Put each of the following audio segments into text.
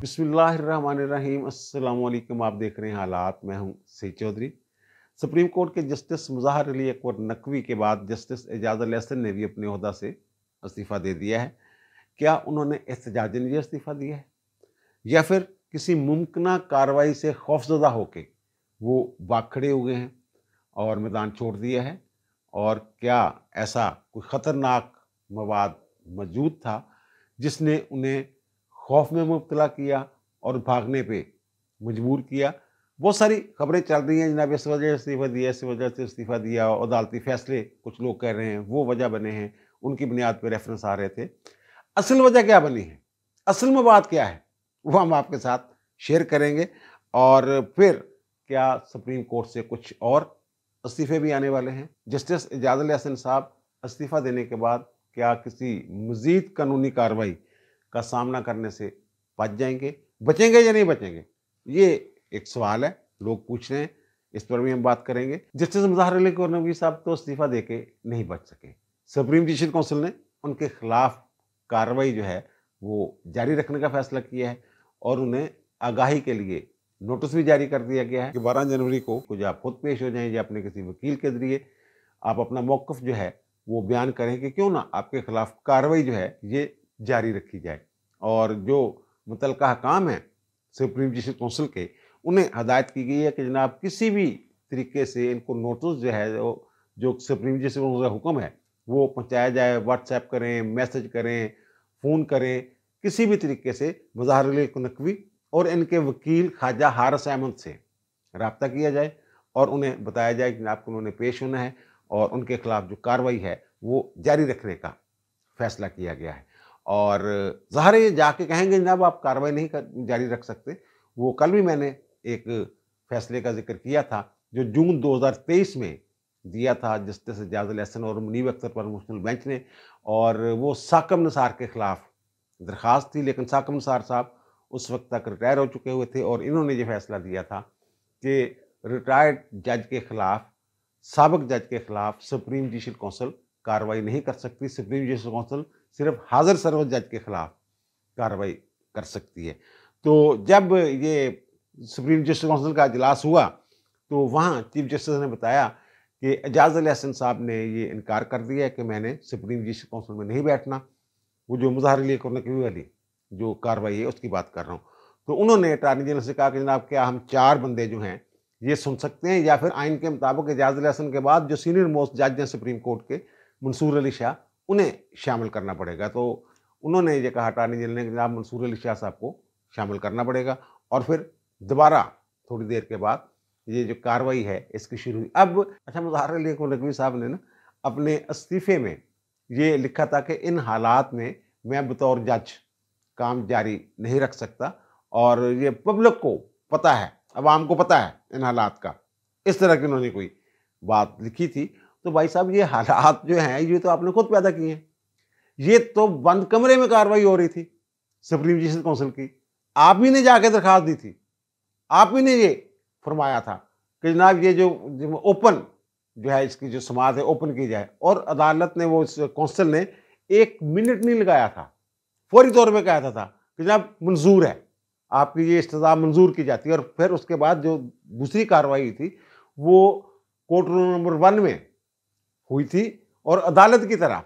बिस्मिल्लाहिर्रहमानिर्रहीम। अस्सलाम वालेकुम। आप देख रहे हैं हालात। मैं हूं सईद चौधरी। सुप्रीम कोर्ट के जस्टिस मुज़ाहिर अली अकबर नकवी के बाद जस्टिस एजाज अल एहसन ने भी अपने ओहदा से इस्तीफ़ा दे दिया है। क्या उन्होंने एहतजाजन ये इस्तीफ़ा दिया है या फिर किसी मुमकिन कार्रवाई से खौफजदा होकर वो भाग खड़े हुए हैं और मैदान छोड़ दिया है? और क्या ऐसा कोई ख़तरनाक मवाद मौजूद था जिसने उन्हें खौफ में मुब्तला किया और भागने पे मजबूर किया? बहुत सारी खबरें चल रही हैं जनाब, इस वजह से इस्तीफ़ा दिया, इस वजह से इस्तीफ़ा दिया, और अदालती फ़ैसले कुछ लोग कह रहे हैं वो वजह बने हैं, उनकी बुनियाद पर रेफरेंस आ रहे थे। असल वजह क्या बनी है, असल में बात क्या है, वो हम आपके साथ शेयर करेंगे। और फिर क्या सुप्रीम कोर्ट से कुछ और इस्तीफ़े भी आने वाले हैं? जस्टिस एजाज अल एहसन साहब इस्तीफ़ा देने के बाद क्या किसी मज़ीद कानूनी कार्रवाई का सामना करने से बच जाएंगे, बचेंगे या नहीं बचेंगे? ये एक सवाल है, लोग पूछ रहे हैं, इस पर भी हम बात करेंगे। जस्टिस मुज़ाहिर अली नकवी साहब तो इस्तीफ़ा देके नहीं बच सके। सुप्रीम जुडिशल काउंसिल ने उनके खिलाफ कार्रवाई जो है वो जारी रखने का फैसला किया है और उन्हें आगाही के लिए नोटिस भी जारी कर दिया गया है कि 12 जनवरी को कुछ आप खुद पेश हो जाएं या अपने किसी वकील के जरिए आप अपना मौक़िफ़ जो है वो बयान करें कि क्यों ना आपके खिलाफ कार्रवाई जो है ये जारी रखी जाए। और जो मुतलका काम है सुप्रीम जुडिशल काउंसिल के, उन्हें हदायत की गई है कि जनाब किसी भी तरीके से इनको नोटिस जो है जो सुप्रीम जुडिशल काउंसिल का हुक्म है वो पहुँचाया जाए। व्हाट्सएप करें, मैसेज करें, फ़ोन करें, किसी भी तरीके से मुज़ाहिर अली नकवी और इनके वकील ख्वाजा हारिस अहमद से रब्ता किया जाए और उन्हें बताया जाए कि जनाब उन्होंने पेश होना है और उनके खिलाफ जो कार्रवाई है वो जारी रखने का फैसला किया गया है। और ज़ाहिर है जाके कहेंगे जनाब आप कार्रवाई नहीं जारी रख सकते। वो कल भी मैंने एक फैसले का जिक्र किया था जो जून 2023 में दिया था जस्टिस एजाज अल एहसन और मुनीब अख्तर पर मुश्तमिल बेंच ने, और वो साकम निसार के खिलाफ दरख्वास्त थी। लेकिन साकम निसार साहब उस वक्त तक रिटायर हो चुके हुए थे और इन्होंने ये फैसला दिया था कि रिटायर्ड जज के खिलाफ, साबिक जज के खिलाफ सुप्रीम जुडिशल काउंसिल कार्रवाई नहीं कर सकती। सुप्रीम जुडिशल काउंसिल सिर्फ हाजिर सर्वोच्च जज के खिलाफ कार्रवाई कर सकती है। तो जब ये सुप्रीम जुडिशल काउंसिल का इजलास हुआ तो वहाँ चीफ जस्टिस ने बताया कि एजाज अल एहसन साहब ने ये इनकार कर दिया है कि मैंने सुप्रीम जुडिशल काउंसिल में नहीं बैठना। वो जो मुज़ाहिर अली नकवी वाली जो कार्रवाई है उसकी बात कर रहा हूँ। तो उन्होंने अटॉर्नी जनरल से कहा कि जनाब क्या हम 4 बंदे जो हैं ये सुन सकते हैं या फिर आइन के मुताबिक एजाज अल एहसन के बाद जो सीनियर मोस्ट जज हैं सुप्रीम कोर्ट के, मंसूर अली शाह, उन्हें शामिल करना पड़ेगा। तो उन्होंने ये कहा अटॉर्नी जनरल ने कि जनाब मंसूर अली शाह साहब को शामिल करना पड़ेगा और फिर दोबारा थोड़ी देर के बाद ये जो कार्रवाई है इसकी शुरू हुई। अब अच्छा, मुज़ाहिर अली नकवी साहब ने ना अपने इस्तीफ़े में ये लिखा था कि इन हालात में मैं बतौर जज काम जारी नहीं रख सकता और ये पब्लिक को पता है, अवाम को पता है इन हालात का। इस तरह की उन्होंने कोई बात लिखी थी। तो भाई साहब ये हालात जो हैं ये तो आपने खुद पैदा किए हैं। ये तो बंद कमरे में कार्रवाई हो रही थी सुप्रीम जुडिशल काउंसिल की। आप ही ने जाके दरखास्त दी थी, आप ही ने ये फरमाया था कि जनाब ये जो ओपन जो है इसकी जो समाअत है ओपन की जाए, और अदालत ने वो काउंसिल ने 1 मिनट नहीं लगाया था, फौरी तौर पे कहा था कि जनाब मंजूर है, आपकी ये इस्तदा मंजूर की जाती है। और फिर उसके बाद जो दूसरी कार्रवाई हुई थी वो कोर्ट रूम नंबर 1 में हुई थी और अदालत की तरह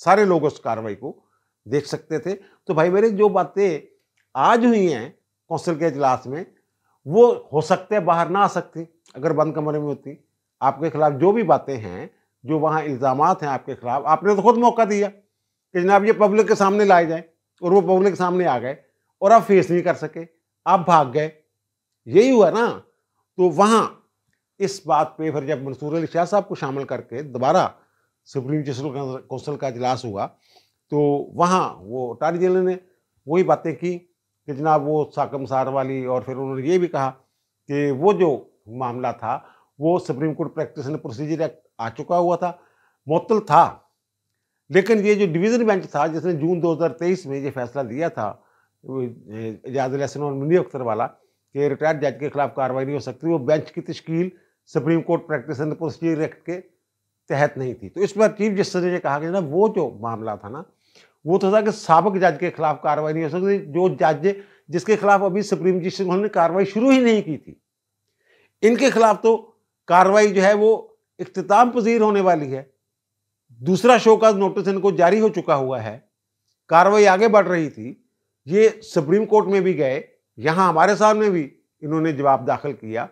सारे लोग उस कार्रवाई को देख सकते थे। तो भाई मेरे जो बातें आज हुई हैं काउंसिल के इजलास में वो हो सकते हैं बाहर ना आ सकती अगर बंद कमरे में होती। आपके खिलाफ जो भी बातें हैं, जो वहाँ इल्ज़ामात हैं आपके खिलाफ, आपने तो खुद मौका दिया कि जनाब ये पब्लिक के सामने लाए जाए और वो पब्लिक के सामने आ गए और आप फेस नहीं कर सके, आप भाग गए, यही हुआ ना। तो वहाँ इस बात पे फिर जब मंसूर अली शाह साहब को शामिल करके दोबारा सुप्रीम जुडिशल काउंसिल का इजलास हुआ तो वहाँ वो अटॉर्नी जनरल ने वही बातें की कि जनाब वो साकम निसार वाली, और फिर उन्होंने ये भी कहा कि वो जो मामला था वो Supreme Court practice and procedure act आ चुका हुआ था, मुअत्तल था। लेकिन ये जो डिवीज़न बेंच था जिसने जून 2023 में ये फैसला दिया था एजाज अल एहसन और मुनीब अख्तर वाला कि रिटायर्ड जज के खिलाफ कार्रवाई नहीं हो सकती, वो बेंच की तश्कील Supreme Court practice and procedure act के तहत नहीं थी। तो इस पर चीफ जस्टिस ने कहा कि ना वो जो मामला था ना वो तो था कि साबिक जज के खिलाफ कार्रवाई नहीं हो सकती, जो जज जिसके खिलाफ अभी सुप्रीम जस्टिस ने कार्रवाई शुरू ही नहीं की थी। इनके खिलाफ तो कार्रवाई जो है वो इख्तिताम पजीर होने वाली है। दूसरा शो का नोटिस इनको जारी हो चुका हुआ है, कार्रवाई आगे बढ़ रही थी। ये सुप्रीम कोर्ट में भी गए, यहां हमारे सामने भी इन्होंने जवाब दाखिल किया,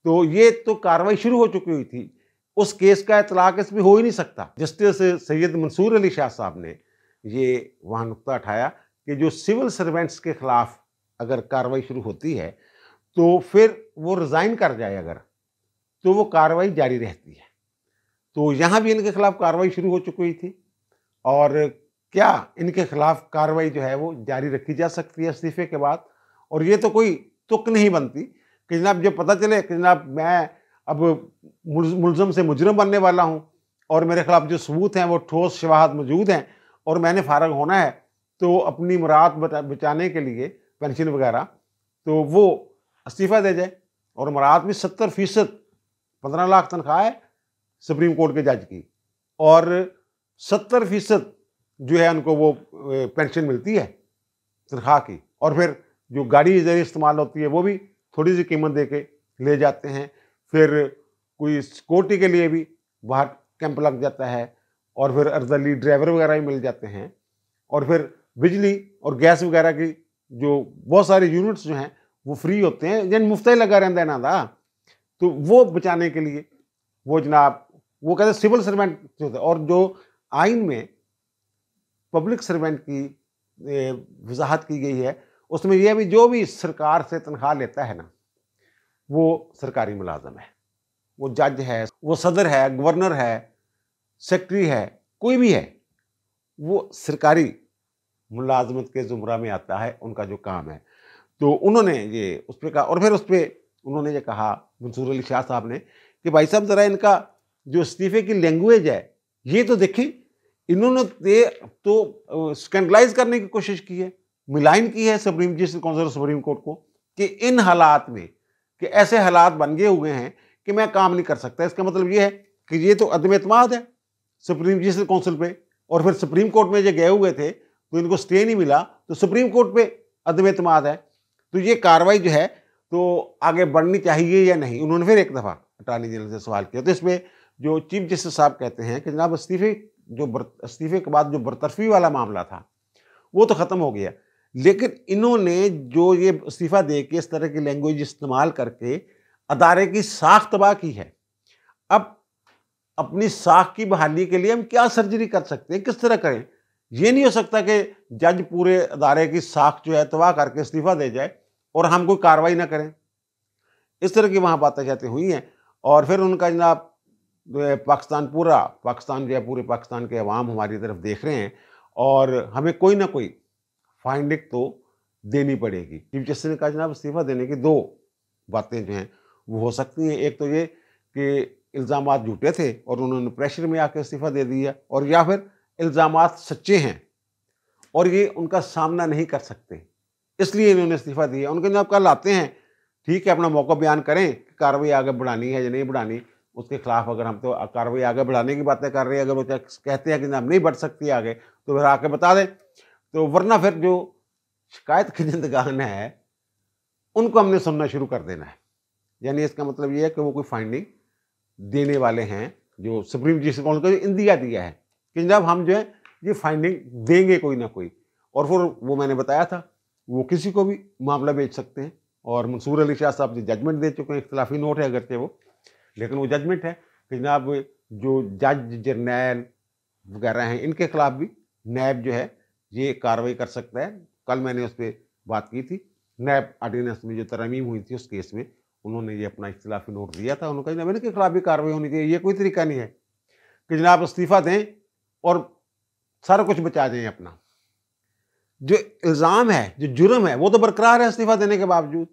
तो ये तो कार्रवाई शुरू हो चुकी हुई थी। उस केस का इतलाक इसमें हो ही नहीं सकता। जस्टिस सैयद मंसूर अली शाह साहब ने ये वहां नुक्ता उठाया कि जो सिविल सर्वेंट्स के खिलाफ अगर कार्रवाई शुरू होती है तो फिर वो रिजाइन कर जाए अगर, तो वो कार्रवाई जारी रहती है। तो यहाँ भी इनके खिलाफ कार्रवाई शुरू हो चुकी थी और क्या इनके खिलाफ कार्रवाई जो है वो जारी रखी जा सकती है इस्तीफे के बाद। और ये तो कोई तुक नहीं बनती कि जनाब जब पता चले कि जनाब मैं अब मुलजम से मुजरम बनने वाला हूँ और मेरे खिलाफ जो सबूत हैं वो ठोस शवाहद मौजूद हैं और मैंने फारग होना है, तो अपनी मुराद बचाने के लिए पेंशन वगैरह तो वो इस्तीफ़ा दे जाए। और मुराद में 70% 15 लाख तनख्वाह है सुप्रीम कोर्ट के जज की और 70% जो है उनको वो पेंशन मिलती है तनख्वाह की। और फिर जो गाड़ी इधर इस्तेमाल होती है वो भी थोड़ी सी कीमत दे के ले जाते हैं। फिर कोई सिक्योरिटी के लिए भी बाहर कैंप लग जाता है और फिर अर्जली ड्राइवर वगैरह भी मिल जाते हैं। और फिर बिजली और गैस वगैरह की जो बहुत सारे यूनिट्स जो हैं वो फ्री होते हैं, जिन मुफ्त ही लगा रहता है ना था, तो वो बचाने के लिए वो जनाब वो कहते हैं सिविल सर्वेंट जो होता है। और जो आइन में पब्लिक सर्वेंट की वजाहत की गई है उसमें यह भी जो भी सरकार से तनख्वाह लेता है ना वो सरकारी मुलाजम है, वो जज है, वो सदर है, गवर्नर है, सेक्रेटरी है, कोई भी है, वो सरकारी मुलाजमत के जुमरा में आता है, उनका जो काम है। तो उन्होंने ये उस पर कहा और फिर उस पर उन्होंने ये कहा मंसूर अली शाह साहब ने कि भाई साहब ज़रा इनका जो इस्तीफे की लैंग्वेज है ये तो देखें। इन्होंने तो स्कैंडलाइज करने की कोशिश की है, मिलाइन की है supreme justice council supreme court को कि इन हालात में कि ऐसे हालात बन गए हुए हैं कि मैं काम नहीं कर सकता। इसका मतलब ये है कि ये तो अदम एतमाद है सुप्रीम जस्टिस काउंसिल पे। और फिर सुप्रीम कोर्ट में जो गए हुए थे तो इनको स्टे नहीं मिला, तो सुप्रीम कोर्ट पे अदम एतमाद है। तो ये कार्रवाई जो है तो आगे बढ़नी चाहिए या नहीं, उन्होंने फिर एक दफ़ा अटॉर्नी जनरल से सवाल किया। तो इसमें जो चीफ जस्टिस साहब कहते हैं कि जनाब इस्तीफे के बाद जो बरतरफी वाला मामला था वो तो ख़त्म हो गया, लेकिन इन्होंने जो ये इस्तीफ़ा दे के इस तरह की लैंग्वेज इस्तेमाल करके अदारे की साख तबाह की है। अब अपनी साख की बहाली के लिए हम क्या सर्जरी कर सकते हैं, किस तरह करें? ये नहीं हो सकता कि जज पूरे अदारे की साख जो है तबाह करके इस्तीफ़ा दे जाए और हम कोई कार्रवाई ना करें। इस तरह की वहाँ बातें जाती हुई हैं। और फिर उनका जनाब पाकिस्तान जो है पूरे पाकिस्तान के अवाम हमारी तरफ देख रहे हैं और हमें कोई ना कोई फाइंडिंग तो देनी पड़ेगी। चीफ जस्टिस ने कहा जनाब इस्तीफ़ा देने की 2 बातें जो हैं वो हो सकती हैं। एक तो ये कि इल्ज़ामात झूठे थे और उन्होंने प्रेशर में आकर इस्तीफ़ा दे दिया, और या फिर इल्ज़ामात सच्चे हैं और ये उनका सामना नहीं कर सकते इसलिए इन्होंने इस्तीफ़ा दिया। उनके जनाब कल आते हैं, ठीक है, अपना मौका बयान करें कि कार्रवाई आगे बढ़ानी है या नहीं बढ़ानी। उसके खिलाफ अगर हम तो कार्रवाई आगे बढ़ाने की बातें कर रहे हैं, अगर वो कहते हैं कि जनाब नहीं बढ़ सकती आगे तो फिर आके बता दें। तो वरना फिर जो शिकायत की जिंदगान है उनको हमने सुनना शुरू कर देना है। यानी इसका मतलब ये है कि वो कोई फाइंडिंग देने वाले हैं जो सुप्रीम जस्टिस काउंसिल को इंदिया दिया है कि जब हम जो है ये फाइंडिंग देंगे कोई ना कोई। और फिर वो मैंने बताया था वो किसी को भी मामला भेज सकते हैं। और मंसूर अली शाह साहब जो जजमेंट दे चुके हैं, इख्तिलाफी नोट है अगरचे वो, लेकिन वो जजमेंट है कि जनाब जो जज जर्नैल वगैरह हैं इनके खिलाफ भी नैब जो है ये कार्रवाई कर सकता है। कल मैंने उस पर बात की थी, नैब ऑर्डिनेंस में जो तरमीम हुई थी उस केस में उन्होंने ये अपना इख्तिलाफी नोट दिया था। उन्होंने कहा जनाब इनके खिलाफ भी कार्रवाई होनी चाहिए। ये कोई तरीका नहीं है कि जनाब इस्तीफ़ा दें और सारा कुछ बचा दें अपना। जो इल्ज़ाम है, जो जुर्म है वो तो बरकरार है, इस्तीफ़ा देने के बावजूद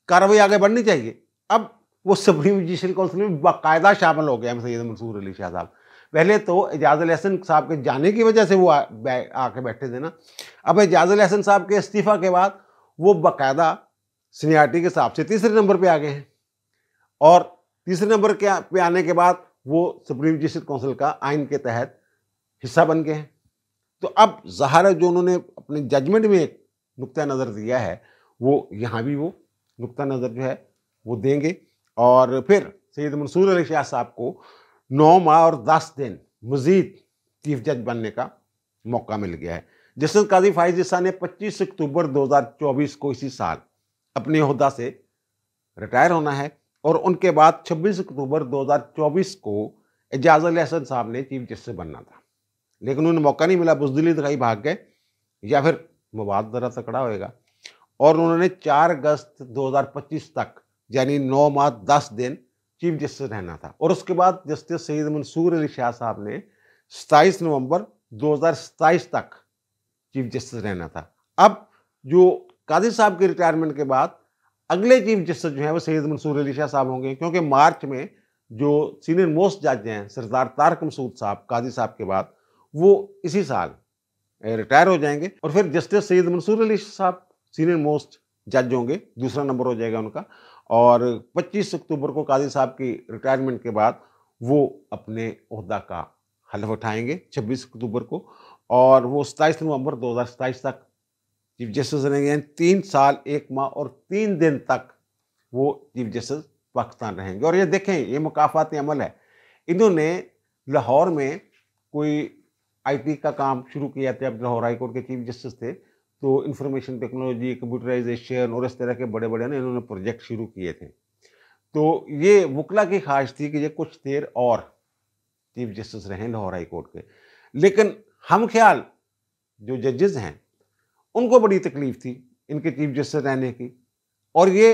कार्रवाई आगे बढ़नी चाहिए। अब वो सुप्रीम जुडिशल काउंसिल में बाकायदा शामिल हो गया सैयद मंसूर अली शाह साहब। पहले तो एजाज़ुल एहसन साहब के जाने की वजह से वो आके बैठे थे ना, अब एजाज़ुल एहसन साहब के इस्तीफ़ा के बाद वो बाकायदा सीनियरिटी के हिसाब से तीसरे नंबर पे आ गए हैं। और तीसरे नंबर पे आने के बाद वो सुप्रीम जुडिशल काउंसिल का आइन के तहत हिस्सा बन गए हैं। तो अब ज़ाहिर है जो उन्होंने अपने जजमेंट में एक नुक्ता नज़र दिया है वो यहाँ भी वो नुक्ता नज़र जो है वो देंगे। और फिर सैयद मंसूर अली शाह साहब को 9 माह और 10 दिन मज़ीद चीफ जज बनने का मौका मिल गया है। जस्टिस काजी फाइज ईसा ने 25 अक्टूबर 2024 को इसी साल अपने ओहदा से रिटायर होना है और उनके बाद 26 अक्टूबर 2024 को एजाज अली हसन साहब ने चीफ जस्टिस बनना था, लेकिन उन्हें मौका नहीं मिला, बुज़दिली दिखाई, भाग गए, या फिर मवाद ज़रा तकड़ा होएगा। और उन्होंने 4 अगस्त 2025 तक यानी 9 माह 10 दिन चीफ जस्टिस रहना था। और उसके बाद जस्टिस सैयद मंसूर अली शाह साहब ने 27 नवंबर 2027 तक चीफ जस्टिस रहना था। अब जो काजी साहब के रिटायरमेंट के बाद अगले चीफ जस्टिस जो है वो सैयद मंसूर अली शाह साहब होंगे, क्योंकि मार्च में जो सीनियर मोस्ट जज हैं सरदार तारक मसूद साहब काजी साहब के बाद, वो इसी साल रिटायर हो जाएंगे। और फिर जस्टिस सैयद मंसूर अली साहब सीनियर मोस्ट जज होंगे, दूसरा नंबर हो जाएगा उनका। और 25 अक्टूबर को काजी साहब की रिटायरमेंट के बाद वो अपने ओहदा का हल्फ उठाएंगे 26 अक्टूबर को, और वो 27 नवंबर 2027 तक चीफ जस्टिस रहेंगे। 3 साल 1 माह और 3 दिन तक वो चीफ जस्टिस पाकिस्तान रहेंगे। और ये देखें, ये मुकाफाती अमल है। इन्होंने लाहौर में कोई आईटी का काम शुरू किया था, अब लाहौर हाई कोर्ट के चीफ जस्टिस थे, तो इंफॉर्मेशन टेक्नोलॉजी, कंप्यूटराइजेशन और इस तरह के बड़े बड़े ना इन्होंने प्रोजेक्ट शुरू किए थे। तो ये वकला की ख्वाहिश थी कि ये कुछ देर और चीफ जस्टिस रहें लाहौर हाई कोर्ट के, लेकिन हम ख्याल जो जजेस हैं उनको बड़ी तकलीफ थी इनके चीफ जस्टिस रहने की, और ये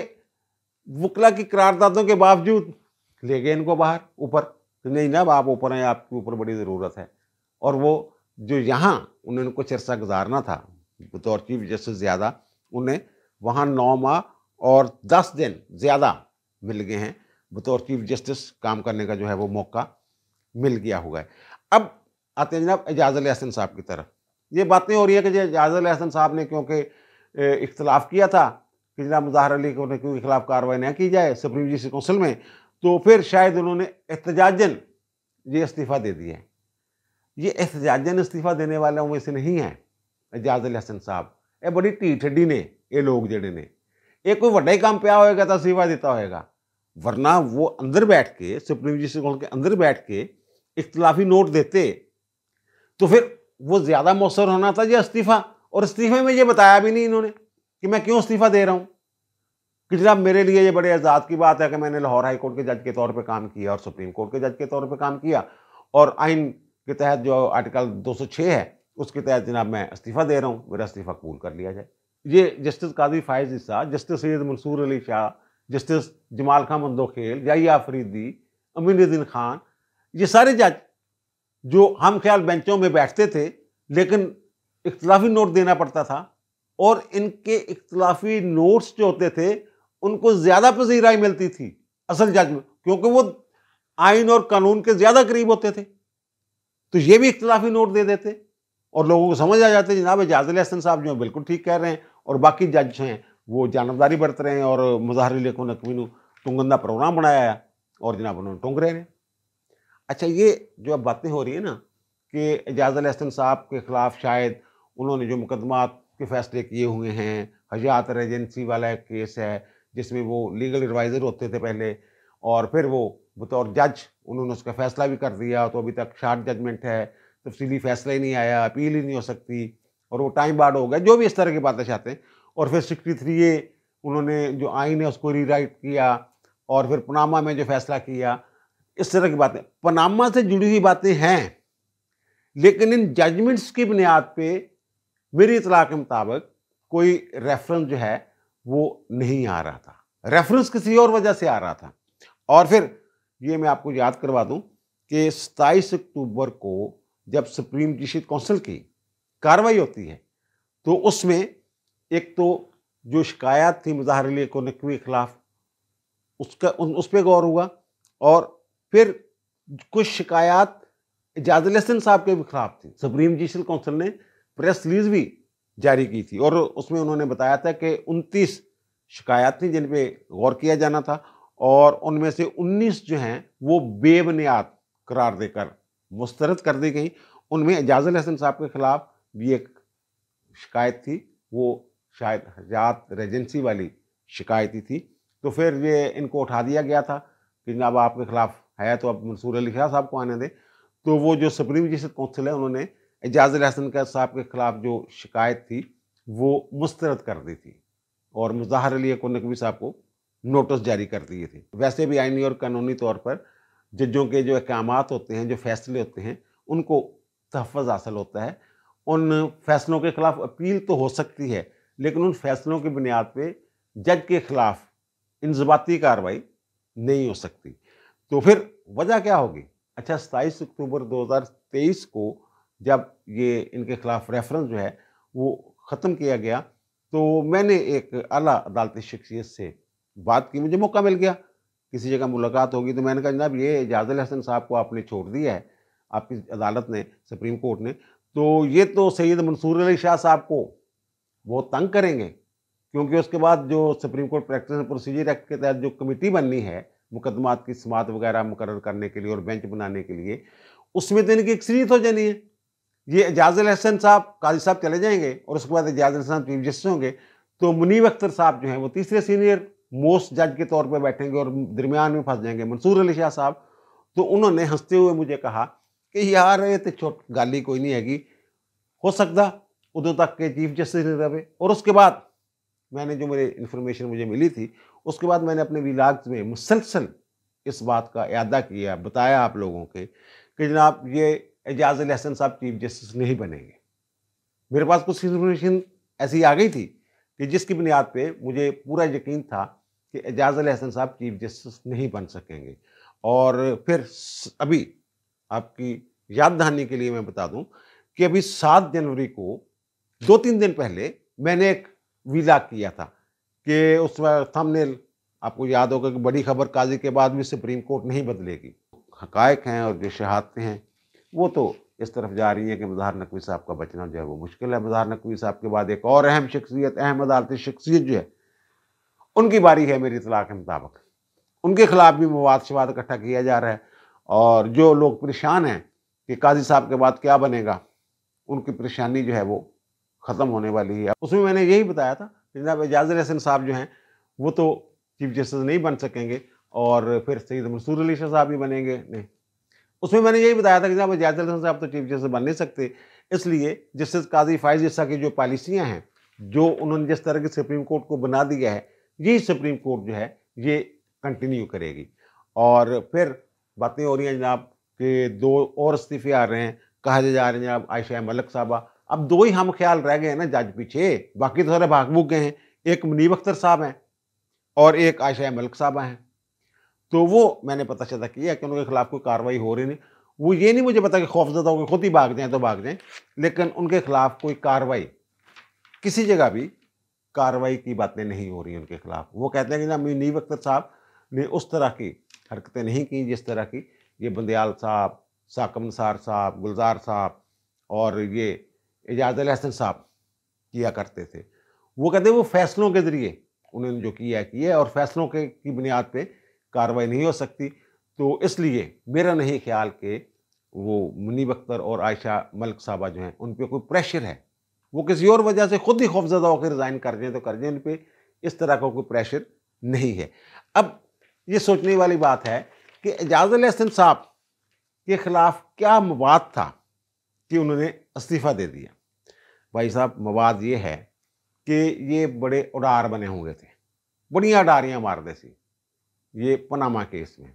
वकला की करारदादों के बावजूद ले गए इनको बाहर ऊपर, नहीं ना आप ऊपर हैं, आपके ऊपर बड़ी ज़रूरत है। और वो जो यहाँ उन्होंने कुछ अर्सा गुजारना था बतौर चीफ जस्टिस ज़्यादा, उन्हें वहाँ 9 माह और 10 दिन ज़्यादा मिल गए हैं, बतौर चीफ जस्टिस काम करने का जो है वो मौका मिल गया हुआ है। अब आते हैं जनाब एजाज अली हसन साहब की तरफ। ये बातें हो रही है कि एजाज अली हसन साहब ने क्योंकि इख्तलाफ किया था कि जनाब मुज़ाहिर अली को के खिलाफ कार्रवाई न की जाए सुप्रीम जस्टिस काउंसिल में, तो फिर शायद उन्होंने एहतजाजन ये इस्तीफ़ा दे दिया है। ये एहतजाजन इस्तीफ़ा देने वालों में से नहीं है एजाज अली हसन साहब, ये बड़ी ढीठ हड्डी ने ये लोग जड़े ने, ये कोई वड्डा ही काम पिया होएगा तो इस्तीफ़ा देता होएगा, वरना वो अंदर बैठ के सुप्रीम जस्टिस काउंसिल के अंदर बैठ के इख्तलाफी नोट देते तो फिर वो ज़्यादा मौसर होना था ये इस्तीफ़ा। और इस्तीफ़े में ये बताया भी नहीं इन्होंने कि मैं क्यों इस्तीफ़ा दे रहा हूँ, कि जनाब मेरे लिए ये बड़े एजाज़ की बात है कि मैंने लाहौर हाई कोर्ट के जज के तौर पे काम किया और सुप्रीम कोर्ट के जज के तौर पे काम किया, और आइन के तहत जो आर्टिकल 206 है उसके तहत जनाब मैं इस्तीफ़ा दे रहा हूँ, मेरा इस्तीफ़ा कबूल कर लिया जाए। ये जस्टिस काजी फाइज ईसा, जस्टिस सैयद मंसूर अली शाह, जस्टिस जमाल खान मंदोखेल, याहिया अफरीदी, अमीनुद्दीन खान, ये सारे जज जो हम ख्याल बेंचों में बैठते थे लेकिन इख्तलाफी नोट देना पड़ता था, और इनके इख्तलाफी नोट्स जो होते थे उनको ज़्यादा पजीराई मिलती थी असल जज में, क्योंकि वो आइन और कानून के ज़्यादा करीब होते थे। तो ये भी इख्तलाफी नोट दे देते और लोगों को समझ आ जाते जनाब एजाज अली हसन साहब जो है बिल्कुल ठीक कह रहे हैं, और बाकी जज हैं वो जानबदारी बरत रहे हैं और मुज़ाहिर अली को नकवी टुंगन का प्रोग्राम बनाया है और जनाब उन्होंने टुंग रहे हैं। अच्छा, ये जो अब बातें हो रही है ना कि एजाज अली हसन साहब के ख़िलाफ़ शायद उन्होंने जो मुकदमात के फ़ैसले किए हुए हैं, हयात रेजेंसी वाला एक केस है जिसमें वो लीगल एडवाइज़र होते थे पहले, और फिर वो बतौर जज उन्होंने उसका फ़ैसला भी कर दिया, तो अभी तक शार्ट जजमेंट है, तफसीली फ़ैसला ही नहीं आया, अपील ही नहीं हो सकती, और वो टाइम बार्ड हो गया, जो भी इस तरह की बातें चाहते हैं। और फिर 63A उन्होंने जो आइन है उसको रीराइट किया, और फिर पनामा में जो फ़ैसला किया, इस तरह की बातें पनामा से जुड़ी हुई बातें हैं, लेकिन इन जजमेंट्स की बुनियाद पे मेरी इतला के मुताबिक कोई रेफरेंस जो है वो नहीं आ रहा था, रेफरेंस किसी और वजह से आ रहा था। और फिर ये मैं आपको याद करवा दूं कि 27 अक्टूबर को जब सुप्रीम जस्टिस काउंसिल की कार्रवाई होती है तो उसमें एक तो जो शिकायत थी मुज़ाहिर अली को नकवी के खिलाफ उसका उस पर गौर हुआ, और फिर कुछ शिकायत एजाज अली हसन साहब के भी खिलाफ थी। सुप्रीम जस्टिस काउंसिल ने प्रेस रिलीज भी जारी की थी और उसमें उन्होंने बताया था कि 29 शिकायत थी जिन पे गौर किया जाना था, और उनमें से 19 जो हैं वो बेबुनियाद करार देकर मुस्तरद कर दी गई। उनमें एजाज अली हसन साहब के खिलाफ भी एक शिकायत थी, वो शायद हयात रेजेंसी वाली शिकायत थी। तो फिर ये इनको उठा दिया गया था कि जनाब आपके खिलाफ है तो अब मंसूर अली शाह साहब को आने दें। तो वो जो सुप्रीम जस्टिस काउंसिल है उन्होंने एजाज अल हसन का साहब के खिलाफ जो शिकायत थी वो मुस्तरद कर दी थी और मुज़ाहिर अली अकबर नकवी साहब को नोटिस जारी कर दिए थे। वैसे भी आइनी और कानूनी तौर पर जजों के जो अहकामात होते हैं, जो फैसले होते हैं, उनको तहफ़्फ़ुज़ हासिल होता है। उन फैसलों के खिलाफ अपील तो हो सकती है, लेकिन उन फैसलों की बुनियाद पे जज के खिलाफ इंज़बाती कार्रवाई नहीं हो सकती। तो फिर वजह क्या होगी? अच्छा, 27 अक्टूबर 2023 को जब ये इनके खिलाफ रेफरेंस जो है वो ख़त्म किया गया, तो मैंने एक आला अदालती शख्सियत से बात की, मुझे मौका मिल गया, किसी जगह मुलाकात होगी, तो मैंने कहा जनाब ये एजाज़ अल हसन साहब को आपने छोड़ दिया है, आपकी अदालत ने, सुप्रीम कोर्ट ने, तो ये तो सैयद मंसूर अली शाह साहब को बहुत तंग करेंगे, क्योंकि उसके बाद जो supreme Court practice and procedure act के तहत जो कमेटी बननी है मुकदमात की समाअत वगैरह मुकर्रर करने के लिए और बेंच बनाने के लिए, उसमें तो इनकी अक्सरियत हो जानी है। ये एजाज अल हसन साहब काजी साहब चले जाएंगे और उसके बाद एजाज अल हसन चीफ जस्टिस होंगे, तो मुनीब अख्तर साहब जो हैं वो तीसरे सीनियर मोस्ट जज के तौर पे बैठेंगे और दरमियान में फंस जाएंगे मंसूर अली शाह साहब। तो उन्होंने हंसते हुए मुझे कहा कि यार ये तो छोट गाली कोई नहीं हैगी, हो सकता उदों तक के चीफ जस्टिस नहीं रहे। और उसके बाद मैंने जो मेरी इन्फॉर्मेशन मुझे मिली थी, उसके बाद मैंने अपने व्लॉग्स में मुसलसल इस बात का इयादा किया, बताया आप लोगों के कि जनाब ये एजाज अल हसन साहब चीफ जस्टिस नहीं बनेंगे। मेरे पास कुछ इन्फॉर्मेशन ऐसी आ गई थी कि जिसकी बुनियाद पे मुझे पूरा यकीन था कि एजाज अल हसन साहब चीफ जस्टिस नहीं बन सकेंगे। और फिर अभी आपकी याद दहानी के लिए मैं बता दूं कि अभी 7 जनवरी को 2-3 दिन पहले मैंने एक व्लॉग किया था कि उसमें थंबनेल आपको याद होगा कि बड़ी खबर काजी के बाद भी सुप्रीम कोर्ट नहीं बदलेगी। हकायक हैं और जो शहादतें हैं वो तो इस तरफ जा रही है कि मज़ाहर नकवी साहब का बचना जो है वो मुश्किल है। मज़ाहर नकवी साहब के बाद एक और अहम शख्सियत, अहम अदालती शख्सियत जो है, उनकी बारी है मेरी इत्तला के मुताबिक। उनके खिलाफ भी मवाद शवाद इकट्ठा किया जा रहा है और जो लोग परेशान हैं कि काजी साहब के बाद क्या बनेगा, उनकी परेशानी जो है वो ख़त्म होने वाली है। उसमें मैंने यही बताया था कि जनाब एजाज अल हसन साहब जो हैं वो तो चीफ जस्टिस नहीं बन सकेंगे और फिर सैयद मंसूर अली शाह साहब भी बनेंगे नहीं। उसमें मैंने यही बताया था कि जनाब एजाज अल हसन साहब तो चीफ जस्टिस बन नहीं सकते, इसलिए जस्टिस काजी फाइज ईसा की जो पॉलिसियाँ हैं, जो उन्होंने जिस तरह की सुप्रीम कोर्ट को बना दिया है, यही सुप्रीम कोर्ट जो है ये कंटिन्यू करेगी। और फिर बातें हो रही हैं जनाब कि 2 और इस्तीफे आ रहे हैं, कहा जा रहे हैं जनाब आयशा मलिक साहबा। अब 2 ही हम ख्याल रह गए हैं ना जज पीछे, बाकी तो सारे भाग भूग गए हैं। एक मुनीब अख्तर साहब हैं और एक आयशा मलिक साहबा हैं। तो वो मैंने पता चला किया कि उनके खिलाफ कोई कार्रवाई हो रही नहीं। वो ये नहीं मुझे पता कि खौफजदा होकर खुद ही भाग जाएं तो भाग जाएं, लेकिन उनके खिलाफ कोई कार्रवाई किसी जगह भी कार्रवाई की बातें नहीं हो रही उनके खिलाफ। वो कहते हैं कि ना मुनीब अख्तर साहब ने उस तरह की हरकतें नहीं की जिस तरह की ये बंदयाल साहब, साकम निसार साहब, गुलजार साहब और ये एजाज अल हसन साहब किया करते थे। वो कहते हैं वो फैसलों के ज़रिए उन्होंने जो किया है और फैसलों के की बुनियाद पे कार्रवाई नहीं हो सकती। तो इसलिए मेरा नहीं ख्याल कि वो मुनीब अख्तर और आयशा मलिक साहबा जो हैं उन पे कोई प्रेशर है। वो किसी और वजह से खुद ही खौफजदा होकर रिज़ाइन कर जाएँ तो कर जाएँ, उन पे इस तरह का कोई प्रेशर नहीं है। अब ये सोचने वाली बात है कि एजाज अल हसन साहब के खिलाफ क्या मवाद था कि उन्होंने इस्तीफ़ा दे दिया। भाई साहब, मवाद ये है कि ये बड़े उडार बने हुए थे, बड़ियां उडारियां मारते सी ये पनामा केस में।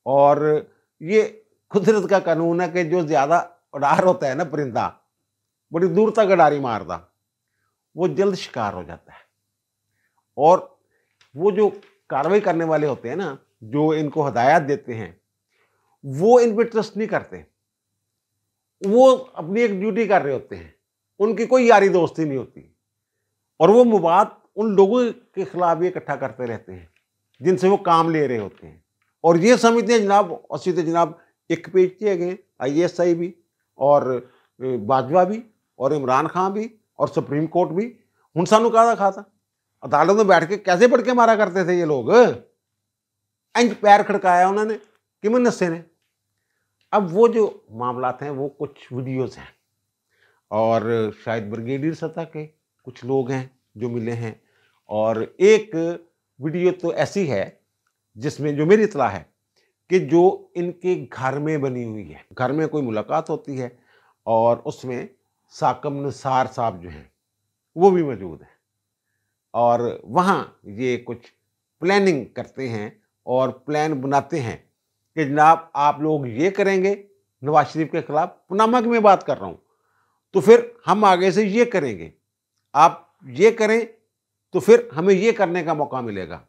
और ये कुदरत का कानून है कि जो ज़्यादा उडार होता है ना परिंदा, बड़ी दूर तक उडारी मारता, वो जल्द शिकार हो जाता है। और वो जो कार्रवाई करने वाले होते हैं ना, जो इनको हदायत देते हैं, वो इन पर ट्रस्ट नहीं करते। वो अपनी एक ड्यूटी कर रहे होते हैं, उनकी कोई यारी दोस्ती नहीं होती और वो मवाद उन लोगों के खिलाफ भी इकट्ठा करते रहते हैं जिनसे वो काम ले रहे होते हैं। और ये समझते हैं जनाब असली तो जनाब एक पेज किए गए IASI भी और बाजवा भी और इमरान खान भी और सुप्रीम कोर्ट भी। हुण सानू काहदा खाता अदालत में बैठ के कैसे पढ़ के मारा करते थे ये लोग, इंज पैर खड़काया उन्होंने कि मैं नस्से ने। अब वो जो मामलात हैं वो कुछ वीडियोज़ हैं और शायद ब्रिगेडियर सतह के कुछ लोग हैं जो मिले हैं, और एक वीडियो तो ऐसी है जिसमें जो मेरी इत्तला है कि जो इनके घर में बनी हुई है, घर में कोई मुलाकात होती है और उसमें साकम निसार साहब जो हैं वो भी मौजूद हैं, और वहाँ ये कुछ प्लानिंग करते हैं और प्लान बनाते हैं कि जनाब आप लोग ये करेंगे नवाज शरीफ के खिलाफ, पनामा की मैं बात कर रहा हूँ, तो फिर हम आगे से ये करेंगे, आप ये करें तो फिर हमें ये करने का मौका मिलेगा।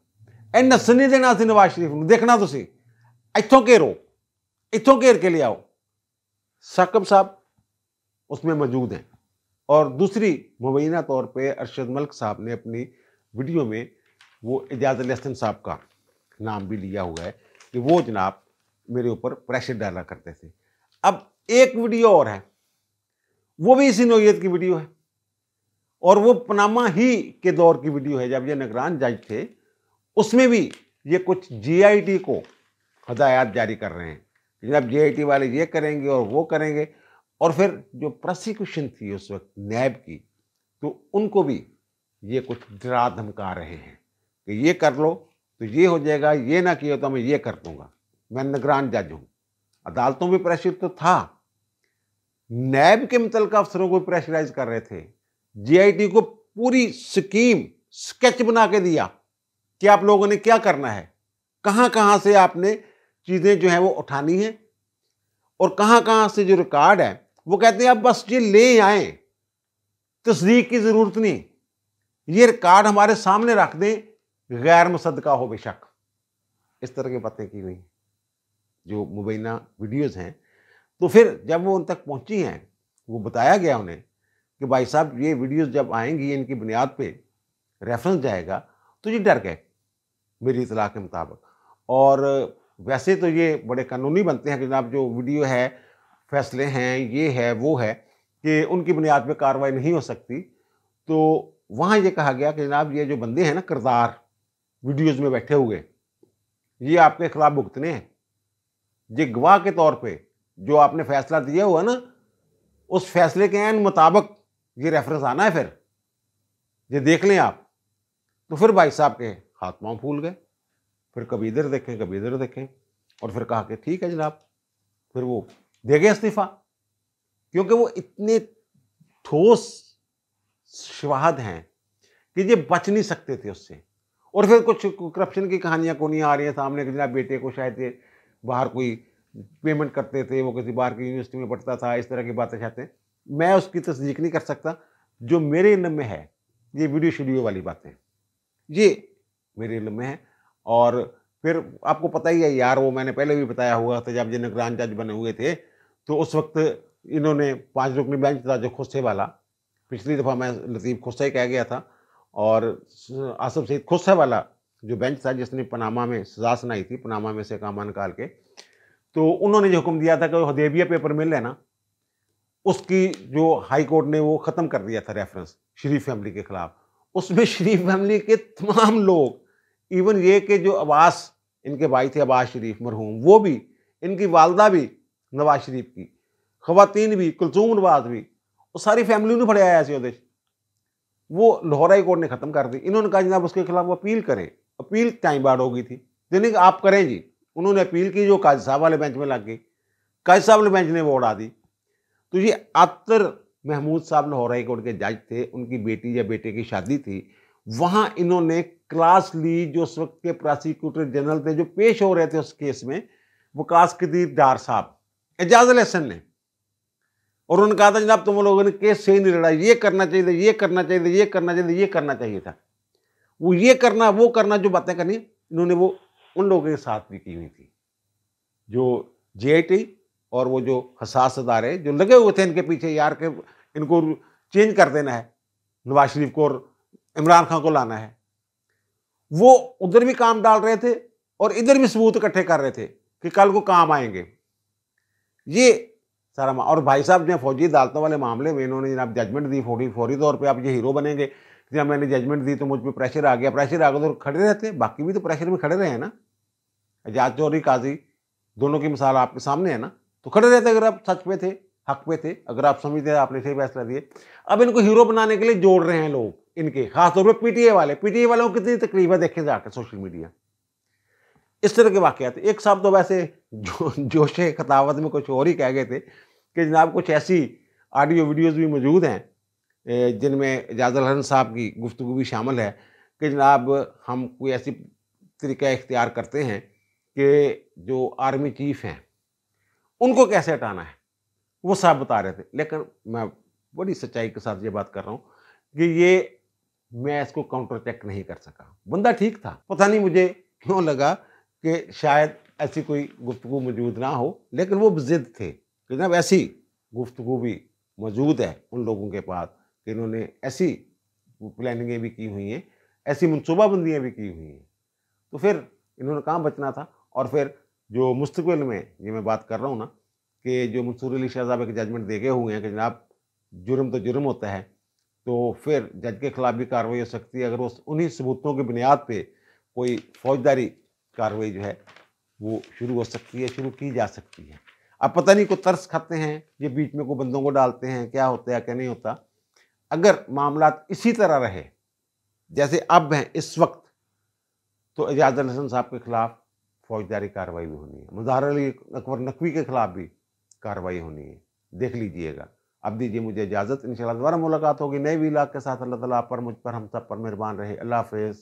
ए नस्सन नहीं देना सी नवाज शरीफ को, देखना तुसी इत्थों घेरो, इत्थों घेर के ले आओ। साकब साहब उसमें मौजूद हैं, और दूसरी मुबैना तौर पे अरशद मलिक साहब ने अपनी वीडियो में वो एजाज लहसन साहब का नाम भी लिया हुआ है कि वो जनाब मेरे ऊपर प्रेशर डाला करते थे। अब एक वीडियो और है, वो भी इसी नौयत की वीडियो है, और वो पनामा ही के दौर की वीडियो है जब ये निगरान जज थे, उसमें भी ये कुछ जीआईटी को हदायत जारी कर रहे हैं, जनाब जीआईटी वाले ये करेंगे और वो करेंगे, और फिर जो प्रोसिक्यूशन थी उस वक्त नैब की, तो उनको भी ये कुछ डरा धमका रहे हैं कि ये कर लो तो ये हो जाएगा, ये ना किया तो मैं ये कर दूंगा, मैं निगरान जज हूँ। अदालतों में प्रेशर तो था, नैब के मुतल्लिका अफसरों को प्रेशराइज कर रहे थे, जीआईटी को पूरी स्कीम स्केच बना के दिया कि आप लोगों ने क्या करना है, कहाँ कहाँ से आपने चीज़ें जो है वो उठानी है, और कहाँ कहाँ से जो रिकॉर्ड है वो कहते हैं आप बस ये ले आए, तस्दीक की ज़रूरत नहीं, ये रिकॉर्ड हमारे सामने रख दें, गैर मुसद्दका हो बेशक। इस तरह की बातें की हुई जो मुबैना वीडियोज़ हैं। तो फिर जब वो उन तक पहुँची हैं, वो बताया गया उन्हें कि भाई साहब ये वीडियोज़ जब आएंगी इनकी बुनियाद पे रेफरेंस जाएगा, तो ये डर गए मेरी इतला के मुताबिक। और वैसे तो ये बड़े कानूनी बनते हैं कि जनाब जो वीडियो है, फैसले हैं, ये है वो है, कि उनकी बुनियाद पे कार्रवाई नहीं हो सकती। तो वहाँ ये कहा गया कि जनाब ये जो बंदे हैं ना किरदार वीडियोज़ में बैठे हुए, ये आपके खिलाफ भुगतने हैं, ये गवाह के तौर पे जो आपने फैसला दिया हुआ ना, उस फैसले के ऐन मुताबिक ये रेफरेंस आना है, फिर ये देख लें आप। तो फिर भाई साहब के हाथ पांव फूल गए, फिर कभी इधर देखें कभी इधर देखें, और फिर कहा कि ठीक है जनाब, फिर वो दे गए इस्तीफा, क्योंकि वो इतने ठोस शवाहद हैं कि ये बच नहीं सकते थे उससे। और फिर कुछ करप्शन की कहानियां कोनियां आ रही हैं सामने कि जनाब बेटे को शायद ये बाहर कोई पेमेंट करते थे, वो किसी बाहर की यूनिवर्सिटी में पढ़ता था, इस तरह की बातें चाहते हैं। मैं उसकी तस्दीक नहीं कर सकता, जो मेरे इल्म में है ये वीडियो शीडियो वाली बातें, ये मेरे इल्म में है। और फिर आपको पता ही है यार, वो मैंने पहले भी बताया हुआ था, जब ये निगरान जज बने हुए थे तो उस वक्त इन्होंने 5 रुकनी बेंच था जो खुस्से वाला, पिछली दफ़ा मैं लतीफ़ खुस्सा ही कह गया था, और आसफ सईद खुस्सा वाला जो बेंच था जिसने पनामा में सज़ा सुनाई थी, पनामा में से कामा निकाल के, तो उन्होंने जो हुक्म दिया था कि हदैबिया पेपर मिल है ना, उसकी जो हाई कोर्ट ने वो ख़त्म कर दिया था रेफरेंस शरीफ फैमिली के ख़िलाफ़। उसमें शरीफ फैमिली के तमाम लोग, इवन ये कि जो अब्बास इनके भाई थे अब्बास शरीफ मरहूम, वो भी, इनकी वालदा भी नवाज शरीफ की, ख़वातीन भी, कुलसूम नवाज भी, वो सारी फैमिली ने फड़े आया सी, वो लाहौर हाई कोर्ट ने ख़त्म कर दी। इन्होंने कहा जनाब उसके खिलाफ अपील करें, अपील टाइम बार हो गई थी, यानी कि आप करें जी। उन्होंने अपील की, जो काजी साहब वाले बेंच में लग गई, काजी साहब वाले बेंच ने वो उड़ा दी। तो ये आतर महमूद साहब लाहौर हाई कोर्ट के जज थे, उनकी बेटी या बेटे की शादी थी, वहाँ इन्होंने क्लास ली जो उस वक्त के प्रोसिक्यूटर जनरल थे जो पेश हो रहे थे उस केस में, वकास कदीर डार साहब, एजाज लहसन ने, और उन्होंने कहा था जनाब तुम लोगों ने केस सही नहीं लड़ा, ये करना चाहिए था, ये करना चाहिए था, ये करना चाहिए था, ये करना चाहिए था। वो ये करना वो करना जो बातें करनी, इन्होंने वो उन लोगों के साथ भी की हुई थी, जो जीआईटी और वो जो हसास अदारे जो लगे हुए थे इनके पीछे यार के इनको चेंज कर देना है, नवाज शरीफ को और इमरान खान को लाना है, वो उधर भी काम डाल रहे थे और इधर भी सबूत इकट्ठे कर रहे थे कि कल को काम आएंगे। ये सारा और भाई साहब ने फौजी अदालतों वाले मामले में इन्होंने जनाब जजमेंट दी, फौरी तौर पे आप ये हीरो बनेंगे, जब मैंने जजमेंट दी तो मुझ पर प्रेशर आ गया तो खड़े रहते, बाकी भी तो प्रेशर में खड़े रहे हैं ना, एजाज चौधरी काजी दोनों की मिसाल आपके सामने है ना, तो खड़े रहते अगर आप सच पे थे, हक पे थे, अगर आप समझते आपने सही फैसला दिए। अब इनको हीरो बनाने के लिए जोड़ रहे हैं लोग, इनके, खासतौर पर पीटीआई वालों की कितनी तकलीफ है देखें जाकर सोशल मीडिया। इस तरह के वाक़यात। एक साहब तो वैसे जोशे खतावत में कुछ और ही कह गए थे कि जनाब कुछ ऐसी ऑडियो वीडियोज़ भी मौजूद हैं जिनमें एजाज़ुल हसन साहब की गुफ्तगू भी शामिल है कि जनाब हम कोई ऐसी तरीका इख्तियार करते हैं कि जो आर्मी चीफ़ हैं उनको कैसे हटाना है, वो साहब बता रहे थे। लेकिन मैं बड़ी सच्चाई के साथ ये बात कर रहा हूँ कि ये मैं इसको काउंटर चेक नहीं कर सका। बंदा ठीक था, पता नहीं मुझे क्यों लगा कि शायद ऐसी कोई गुफ्तगू मौजूद ना हो, लेकिन वो ज़िद थे कि जनाब ऐसी गुफ्तगू भी मौजूद है उन लोगों के पास कि इन्होंने ऐसी प्लानिंगें भी की हुई हैं, ऐसी मनसूबाबंदियाँ भी की हुई हैं। तो फिर इन्होंने कहाँ बचना था। और फिर जो मुस्तक़बिल में ये मैं बात कर रहा हूँ ना कि जो मंसूर अली शाह साहब एक जजमेंट दे गए हुए हैं कि जनाब जुर्म तो जुर्म होता है, तो फिर जज के खिलाफ भी कार्रवाई हो सकती है अगर वो उन्हीं सबूतों की बुनियाद पे कोई फौजदारी कार्रवाई जो है वो शुरू हो सकती है, शुरू की जा सकती है। अब पता नहीं कोई तरस खाते हैं, ये बीच में कोई बंदों को डालते हैं, क्या होता है क्या नहीं होता। अगर मामलात इसी तरह रहे जैसे अब हैं इस वक्त, तो एजाज़ुल हसन साहब के खिलाफ फौजदारी कार्रवाई भी होनी है, मुज़ाहिर अली अकबर नकवी के खिलाफ भी कार्रवाई होनी है। देख लीजिएगा। अब दीजिए मुझे इजाज़त, इंशाअल्लाह दोबारा मुलाकात होगी नए व्लॉग के साथ। अल्लाह ताला आप पर, मुझ पर, हम सब पर मेहरबान रहे। अल्लाह हाफ़िज़।